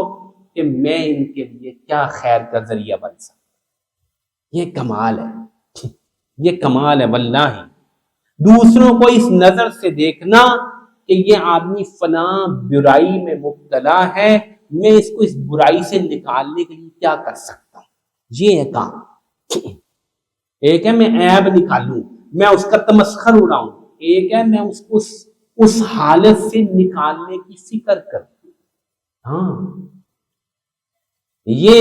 کہ میں ان کے لیے کیا خیر کا ذریعہ بن سکتا، یہ کمال ہے، یہ کمال ہے واللہ۔ دوسروں کو اس نظر سے دیکھنا کہ یہ آدمی فلاں برائی میں مبتلا ہے، میں اس کو اس برائی سے نکالنے کے لیے کیا کر سکتا ہوں، یہ ہے کام۔ ایک ہے میں عیب نکالوں، میں اس کا تمسخر اڑاؤں، ایک ہے میں اس کو اس حالت سے نکالنے کی فکر کروں۔ ہاں، یہ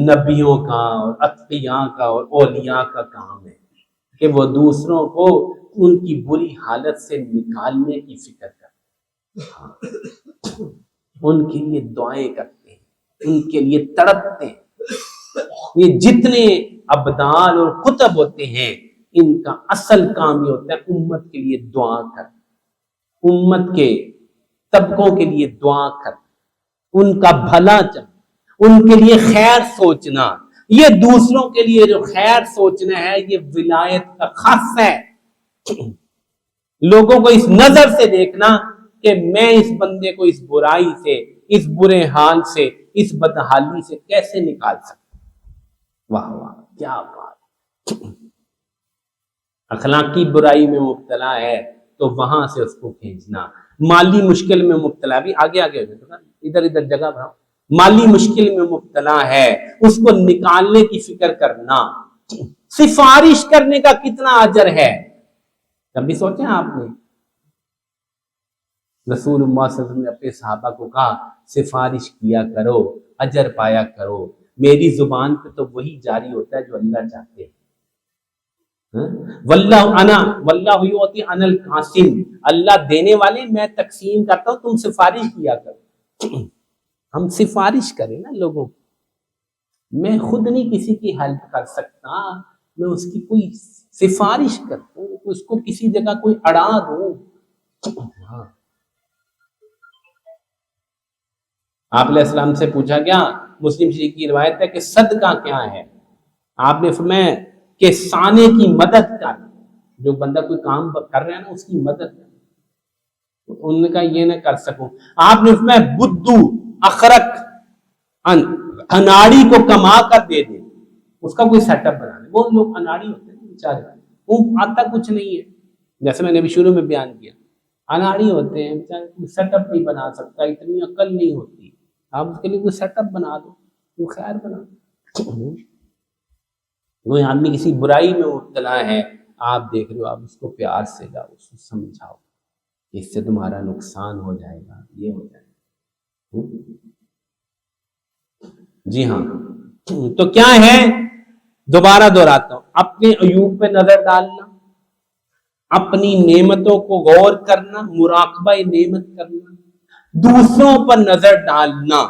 نبیوں کا اور اتقیاء کا اور اولیاء کا کام ہے کہ وہ دوسروں کو ان کی بری حالت سے نکالنے کی فکر کرتے ہیں، ان کے لیے دعائیں کرتے ہیں، ان کے لیے تڑپتے ہیں۔ یہ جتنے ابدال اور کتب ہوتے ہیں، ان کا اصل کام یہ ہوتا ہے امت کے لیے دعا کر، امت کے طبقوں کے لیے دعا کر، ان کا بھلا چاہ، ان کے لیے خیر سوچنا۔ یہ دوسروں کے لیے جو خیر سوچنا ہے، یہ ولایت کا خاص ہے۔ لوگوں کو اس نظر سے دیکھنا کہ میں اس بندے کو اس برائی سے، اس برے حال سے، اس بدحالی سے کیسے نکال سکتا ہوں۔ واہ واہ، کیا بات! اخلاقی برائی میں مبتلا ہے تو وہاں سے اس کو کھینچنا، مالی مشکل میں مبتلا، بھی آگے ادھر ادھر جگہ بھراؤ، مالی مشکل میں مبتلا ہے اس کو نکالنے کی فکر کرنا، سفارش کرنے کا کتنا اجر ہے، کبھی سوچیں آپ نے؟ رسول اللہ صلی اللہ علیہ وسلم نے اپنے صحابہ کو کہا سفارش کیا کرو، اجر پایا کرو، میری زبان پہ تو وہی جاری ہوتا ہے جو اللہ چاہتے ہیں۔ واللہ یؤتی انا القاسم، اللہ دینے والے، میں تقسیم کرتا ہوں، تم سفارش کیا کرو۔ ہم سفارش کریں نا لوگوں کی، میں خود نہیں کسی کی ہیلپ کر سکتا، میں اس کی کوئی سفارش کرتا ہوں، اس کو کسی جگہ کوئی اڑا دوں۔ ہاں، آپ علیہ السلام سے پوچھا گیا، مسلم شریف کی روایت ہے کہ صدقہ کیا ہے؟ آپ نے فرمایا کہ سانے کی مدد کر، جو بندہ کوئی کام کر رہا ہے نا اس کی مدد کر۔ انہوں نے کہا یہ نہ کر سکوں۔ آپ نے فرمایا بدو اخرک، اناڑی کو کما کر دے دے، اس کا کوئی سیٹ اپ بنا دے۔ وہ لوگ اناڑی ہوتے ہیں بیچارے، وہ آتا کچھ نہیں ہے، جیسے میں نے ابھی شروع میں بیان کیا، اناڑی ہوتے ہیں بیچارے، کوئی سیٹ اپ نہیں بنا سکتا، اتنی عقل نہیں ہوتی، آپ اس کے لیے کوئی سیٹ اپ بنا دو، کوئی خیر بنا دو۔ وہ آدمی کسی برائی میں مبتلا ہے، آپ دیکھ رہے ہو، آپ اس کو پیار سے جاؤ، اس کو سمجھاؤ، اس سے تمہارا نقصان ہو جائے گا، یہ ہو جائے گا۔ جی ہاں، تو کیا ہے؟ دوبارہ دہراتا ہوں، اپنے عیوب پہ نظر ڈالنا، اپنی نعمتوں کو غور کرنا، مراقبہ نعمت کرنا، دوسروں پر نظر ڈالنا،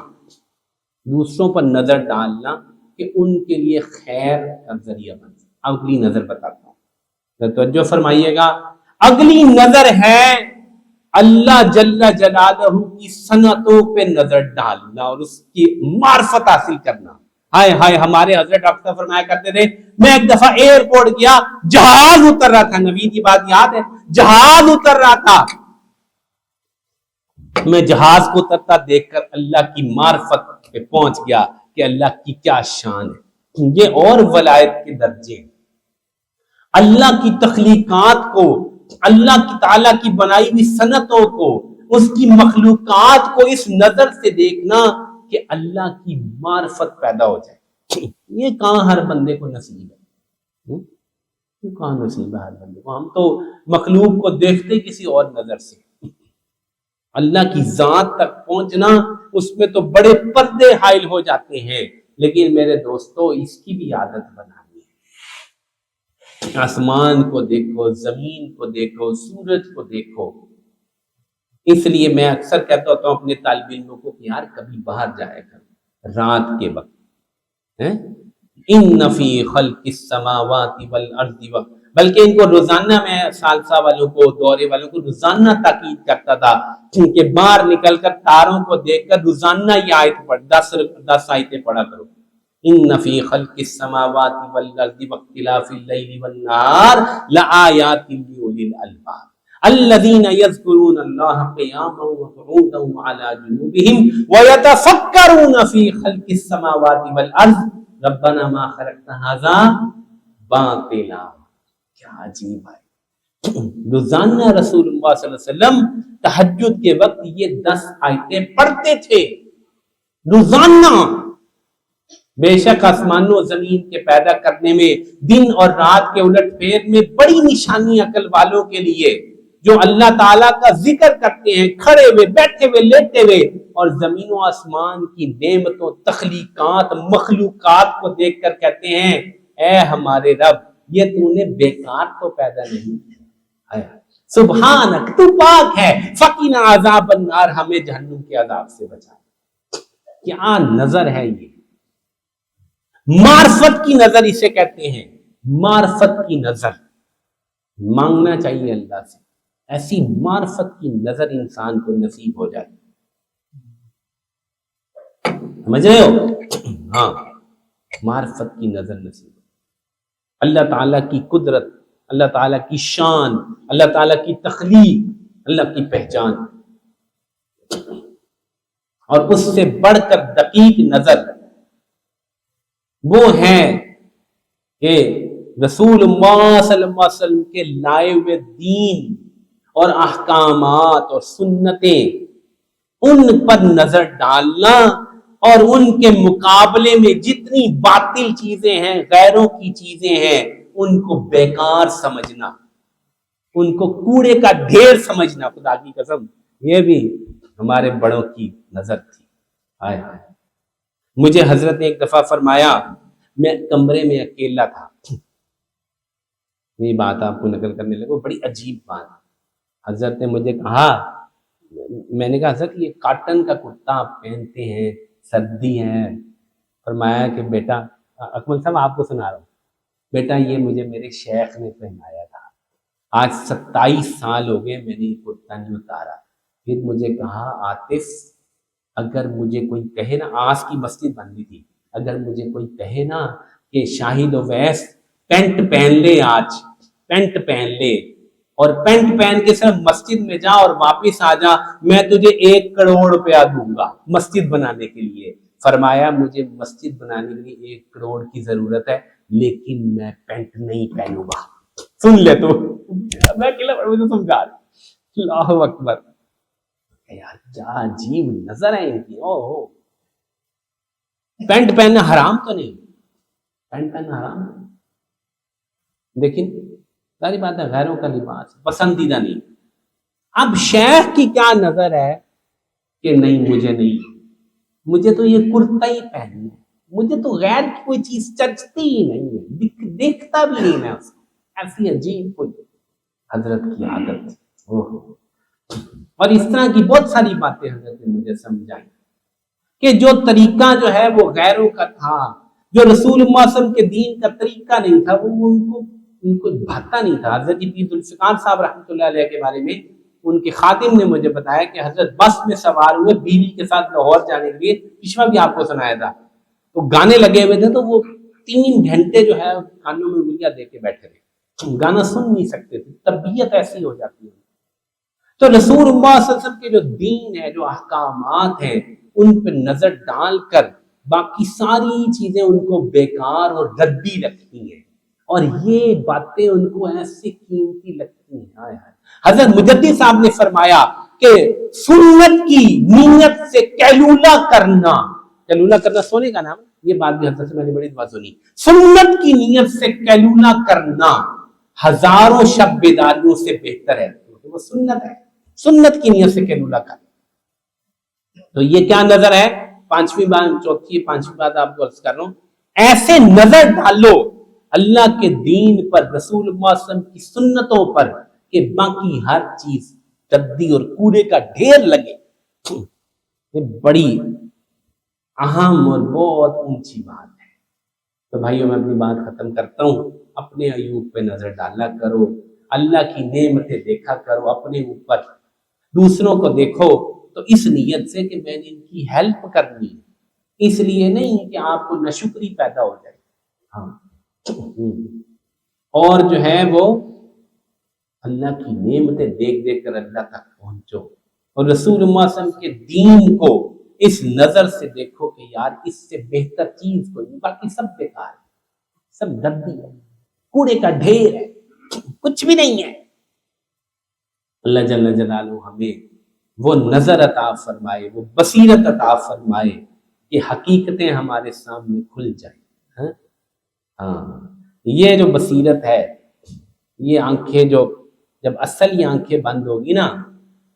دوسروں پر نظر ڈالنا کہ ان کے لیے خیر کا ذریعہ بن سکے۔ اگلی نظر بتاتا ہوں، توجہ فرمائیے گا، اگلی نظر ہے اللہ جل جلالہ کی صنعتوں پہ نظر ڈالنا اور اس کی معرفت حاصل کرنا۔ ہائے ہائے، ہمارے حضرت ڈاکٹر صاحب فرمایا کرتے تھے، میں ایک دفعہ ایئرپورٹ گیا، جہاز اتر رہا تھا، نوید کی بات یاد ہے، جہاز اتر رہا تھا، میں جہاز کو اترتا دیکھ کر اللہ کی معرفت پہ پہنچ گیا کہ اللہ کی کیا شان ہے۔ یہ اور ولایت کے درجے ہیں، اللہ کی تخلیقات کو، اللہ کی تعالیٰ کی بنائی ہوئی صنعتوں کو، اس کی مخلوقات کو اس نظر سے دیکھنا کہ اللہ کی معرفت پیدا ہو جائے۔ یہ کہاں ہر بندے کو نصیب ہے، یہ کہاں نصیب ہے ہر بندے کو؟ ہم تو مخلوق کو دیکھتے کسی اور نظر سے، اللہ کی ذات تک پہنچنا اس میں تو بڑے پردے حائل ہو جاتے ہیں۔ لیکن میرے دوستو، اس کی بھی عادت بنانی ہے، آسمان کو دیکھو، زمین کو دیکھو، سورج کو دیکھو۔ اس لیے میں اکثر کہتا ہوتا ہوں اپنے طالب علموں کو کہ یار کبھی باہر جایا کرو رات کے وقت، ان فی خلق السماوات والارض، بلکہ ان کو روزانہ، میں ثالثہ والوں کو، دورے والوں کو روزانہ تاکید کرتا تھا کہ باہر نکل کر تاروں کو دیکھ کر روزانہ یہ آیت پڑھ، 10 آیتیں پڑھا کرو۔ ان فی خلق السماوات والارض واختلاف اللیل والنہار لآیات لأولی الالباب الذین یذکرون اللہ قیاما وقعودا وعلی جنوبہم ویتفکرون فی خلق السماوات والارض ربنا ما خلقت ھذا باطلا۔ کیا عجیب ہے، روزانہ رسول اللہ صلی اللہ علیہ وسلم تہجد کے وقت یہ 10 آیتیں پڑھتے تھے روزانہ۔ بے شک آسمانوں و زمین کے پیدا کرنے میں، دن اور رات کے الٹ پھیر میں بڑی نشانی عقل والوں کے لیے جو اللہ تعالیٰ کا ذکر کرتے ہیں کھڑے ہوئے، بیٹھے ہوئے، لیٹے ہوئے، اور زمین و آسمان کی نعمتوں، تخلیقات، مخلوقات کو دیکھ کر کہتے ہیں اے ہمارے رب، یہ تو نے بیکار تو پیدا نہیں کیا، سبحانک، تو پاک ہے، فقنا عذاب النار، ہمیں جہنم کے عذاب سے بچا۔ کیا نظر ہے یہ، معرفت کی نظر اسے کہتے ہیں، معرفت کی نظر۔ مانگنا چاہیے اللہ سے ایسی معرفت کی نظر انسان کو نصیب ہو جائے، سمجھ رہے ہو؟ ہاں، معرفت کی نظر نصیب، اللہ تعالیٰ کی قدرت، اللہ تعالیٰ کی شان، اللہ تعالیٰ کی تخلیق، اللہ کی پہچان، اور اس سے بڑھ کر دقیق نظر وہ ہے کہ رسول اللہ صلی اللہ علیہ وسلم کے لائے ہوئے دین اور احکامات اور سنتیں، ان پر نظر ڈالنا اور ان کے مقابلے میں جتنی باطل چیزیں ہیں، غیروں کی چیزیں ہیں، ان کو بیکار سمجھنا، ان کو کوڑے کا ڈھیر سمجھنا۔ خدا کی قسم یہ بھی ہمارے بڑوں کی نظر تھی۔ آئے آئے، مجھے حضرت نے ایک دفعہ فرمایا، میں کمرے میں اکیلا تھا، یہ بات آپ کو نقل کرنے لگا، بڑی عجیب بات۔ حضرت نے مجھے کہا، میں نے کہا حضرت یہ کاٹن کا کرتا آپ پہنتے ہیں، سردی ہے۔ فرمایا کہ بیٹا، اکمل صاحب آپ کو سنا رہا ہوں، بیٹا یہ مجھے میرے شیخ نے پہنایا تھا، آج 27 سال ہو گئے میں نے یہ کرتا نہیں اتارا۔ پھر مجھے کہا عاطف، اگر مجھے کوئی کہے نا، آس کی مسجد بنی تھی، اگر مجھے کوئی کہے نا کہ شاہد اویس پینٹ پہن لے، آج پینٹ پہن لے اور پینٹ پہن کے صرف مسجد میں جا اور واپس آ جا، میں تجھے 1 کروڑ روپیہ دوں گا مسجد بنانے کے لیے۔ فرمایا مجھے مسجد بنانے کے لیے 1 کروڑ کی ضرورت ہے، لیکن میں پینٹ نہیں پہنوں گا۔ سن لے تو، میں اکیلا مجھے سمجھا، اللہ اکبر، یار کیا عجیب نظر ہے ان کی۔ اوہ، پینٹ پہننا حرام تو نہیں، پینٹ پہننا حرام نہیں، لیکن ساری بات ہے غیروں کا لباس پسندیدہ نہیں۔ اب شیخ کی کیا نظر ہے کہ نہیں مجھے نہیں، مجھے تو یہ کرتا ہی پہننا ہے، مجھے تو غیر کی کوئی چیز چرچتی ہی نہیں ہے، دیکھتا بھی نہیں میں اس کو۔ ایسی عجیب کوئی حضرت کی عادت تھی۔ اور اس طرح کی بہت ساری باتیں حضرت نے مجھے سمجھائی کہ جو طریقہ جو ہے وہ غیروں کا تھا، جو رسول اللہ صلی اللہ علیہ وسلم کے دین کا طریقہ نہیں تھا، وہ ان کو بھاتا نہیں تھا۔ حضرت پیر ذوالفقار صاحب رحمۃ اللہ علیہ کے بارے میں ان کے خادم نے مجھے بتایا کہ حضرت بس میں سوار ہوئے بیوی کے ساتھ لاہور جانے کے لیے، پچھوا بھی آپ کو سنایا تھا، تو گانے لگے ہوئے تھے، تو وہ 3 گھنٹے جو ہے کانوں میں انگلیاں دے کے بیٹھے تھے، گانا سن نہیں سکتے تھے، طبیعت ایسی ہو جاتی ہے۔ تو رسول اللہ صلی اللہ علیہ وسلم کے جو دین ہے، جو احکامات ہیں، ان پہ نظر ڈال کر باقی ساری چیزیں ان کو بیکار اور ردی لگتی ہیں، اور یہ باتیں ان کو ایسی قیمتی لگتی ہیں۔ حضرت مجدد صاحب نے فرمایا کہ سنت کی نیت سے کیلولہ کرنا، کیلولہ کرنا سونے کا نام، یہ بات بھی حضرت سے میں نے بڑی دفعہ سنی، سنت کی نیت سے کیلولہ کرنا ہزاروں شب بیداریوں سے بہتر ہے، کیونکہ وہ سنت ہے، سنت کی نیت سے کیلولہ کرنا۔ تو یہ کیا نظر ہے؟ 5ویں بات، 4تھی 5ویں بات آپ کو عرض کر رہا ہوں، ایسے نظر ڈالو اللہ کے دین پر، رسول اللہ صلی اللہ علیہ وسلم کی سنتوں پر، کہ باقی ہر چیز گدی اور کوڑے کا ڈھیر لگے، یہ بڑی اہم اور بہت اونچی بات ہے۔ تو بھائیوں میں اپنی بات ختم کرتا ہوں، اپنے عیوب پہ نظر ڈالا کرو، اللہ کی نعمتیں دیکھا کرو اپنے اوپر، دوسروں کو دیکھو تو اس نیت سے کہ میں نے ان کی ہیلپ کرنی ہے، اس لیے نہیں کہ آپ کو ناشکری پیدا ہو جائے۔ ہاں، اور جو ہے وہ اللہ کی نعمتیں دیکھ دیکھ کر اللہ تک پہنچو، اور رسول اللہ صلی اللہ علیہ وسلم کے دین کو اس نظر سے دیکھو کہ یار اس سے بہتر چیز کوئی نہیں، باقی سب بیکار ہے، سب گندی ہے، کوڑے کا ڈھیر ہے، کچھ بھی نہیں ہے۔ اللہ جل جلالہ ہمیں وہ نظر عطا فرمائے، وہ بصیرت عطا فرمائے کہ حقیقتیں ہمارے سامنے کھل جائیں۔ ہاں، یہ جو بصیرت ہے، یہ آنکھیں جو جب اصل یہ آنکھیں بند ہوگی نا،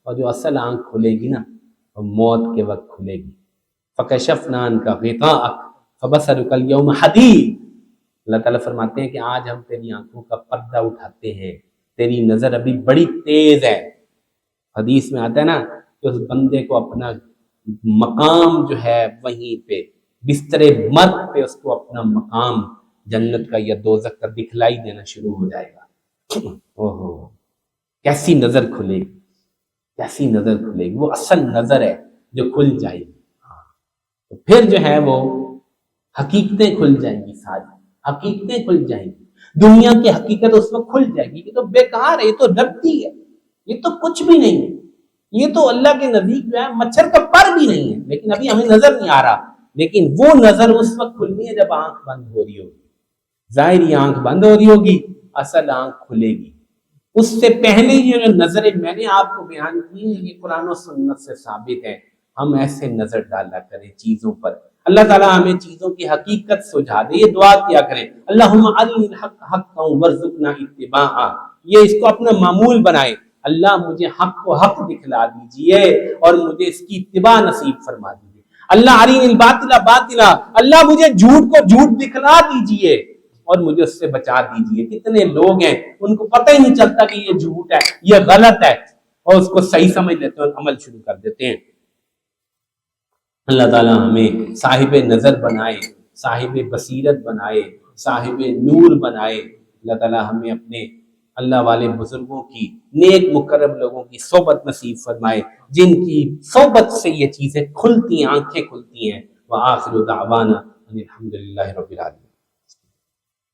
اور جو اصل آنکھ کھلے گی نا، وہ موت کے وقت کھلے گی۔ فَكَشَفْنَا عَنْكَ غِطَاءَكَ فَبَصَرُكَ الْيَوْمَ حَدِيدٌ۔ اللہ تعالیٰ فرماتے ہیں کہ آج ہم تیری آنکھوں کا پردہ اٹھاتے ہیں، تیری نظر ابھی بڑی تیز ہے۔ حدیث میں آتا ہے نا کہ اس بندے کو اپنا مقام جو ہے وہیں پہ بستر مرگ پہ اس کو اپنا مقام جنت کا یا دوزخ کا دکھلائی دینا شروع ہو جائے گا۔ اوہو، کیسی نظر کھلے گی، کیسی نظر کھلے گی، وہ اصل نظر ہے جو کھل جائے گی۔ تو پھر جو ہے وہ حقیقتیں کھل جائیں گی، ساری حقیقتیں کھل جائیں گی، دنیا کی حقیقت اس وقت کھل جائے گی کہ تو بیکار ہے، یہ تو ردی ہے، یہ تو کچھ بھی نہیں ہے، یہ تو اللہ کے نزدیک جو ہے مچھر کا پر بھی نہیں ہے، لیکن ابھی ہمیں نظر نہیں آ رہا۔ لیکن وہ نظر اس وقت کھلنی ہے جب آنکھ بند ہو رہی ہوگی، ظاہری آنکھ بند ہو رہی ہوگی، اصل آنکھ کھلے گی۔ اس سے پہلے یہ جو نظریں میں نے آپ کو بیان کی ہیں، یہ قرآن و سنت سے ثابت ہے۔ ہم ایسے نظر ڈالا کریں چیزوں پر، اللہ تعالیٰ ہمیں چیزوں کی حقیقت سجھا دے۔ یہ دعا کیا کریں، اللہم ارنی الحق حقا وارزقنا اتباعہ، یہ اس کو اپنا معمول بنائے، اللہ مجھے حق کو حق دکھلا دیجئے اور مجھے اس کی اتباع نصیب فرما دیجئے۔ اللہ ارنی الباطل باطلا، اللہ مجھے جھوٹ کو جھوٹ دکھلا دیجئے اور مجھے اس سے بچا دیجئے۔ کتنے لوگ ہیں ان کو پتہ ہی نہیں چلتا کہ یہ جھوٹ ہے، یہ غلط ہے، اور اس کو صحیح سمجھ لیتے ہیں اور عمل شروع کر دیتے ہیں۔ اللہ تعالیٰ ہمیں صاحب نظر بنائے، صاحب بصیرت بنائے، صاحب نور بنائے۔ اللہ تعالیٰ ہمیں اپنے اللہ والے بزرگوں کی، نیک مقرب لوگوں کی صحبت نصیب فرمائے، جن کی صحبت سے یہ چیزیں کھلتی ہیں، آنکھیں کھلتی ہیں۔ وآخر دعوانا ان الحمد للہ رب العالمین۔